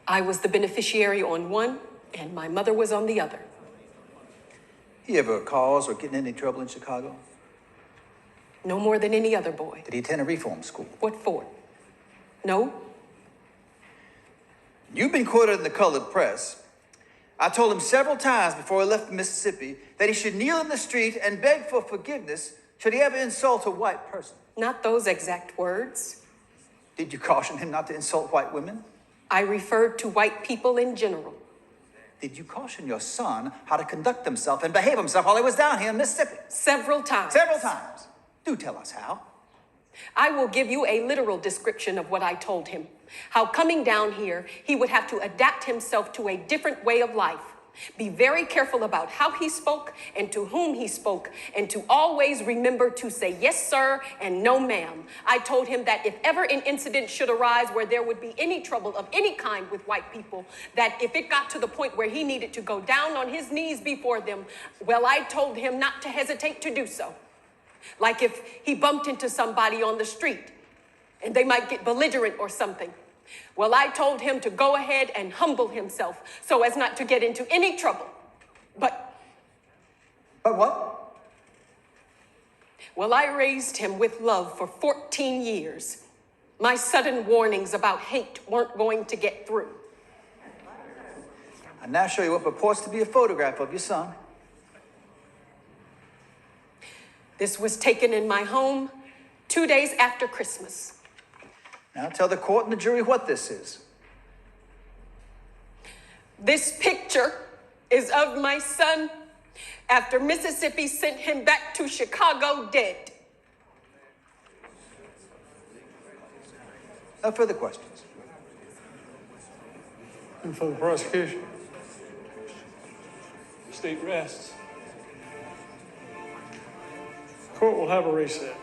I was the beneficiary on one, and my mother was on the other. He ever cause or get in any trouble in Chicago? No more than any other boy. Did he attend a reform school? What for? No? You've been quoted in the colored press. I told him several times before he left Mississippi that he should kneel in the street and beg for forgiveness should he ever insult a white person. Not those exact words. Did you caution him not to insult white women? I referred to white people in general. Did you caution your son how to conduct himself and behave himself while he was down here in Mississippi? Several times. Several times. Do tell us how. I will give you a literal description of what I told him. How coming down here, he would have to adapt himself to a different way of life. Be very careful about how he spoke and to whom he spoke, and to always remember to say yes, sir, and no, ma'am. I told him that if ever an incident should arise where there would be any trouble of any kind with white people, that if it got to the point where he needed to go down on his knees before them, well, I told him not to hesitate to do so. Like if he bumped into somebody on the street and they might get belligerent or something. Well, I told him to go ahead and humble himself so as not to get into any trouble. But what? Well, I raised him with love for 14 years. My sudden warnings about hate weren't going to get through. I now show you what purports to be a photograph of your son. This was taken in my home 2 days after Christmas. Now tell the court and the jury what this is. This picture is of my son after Mississippi sent him back to Chicago dead. No further questions. And for the prosecution, state rests. Court will have a recess.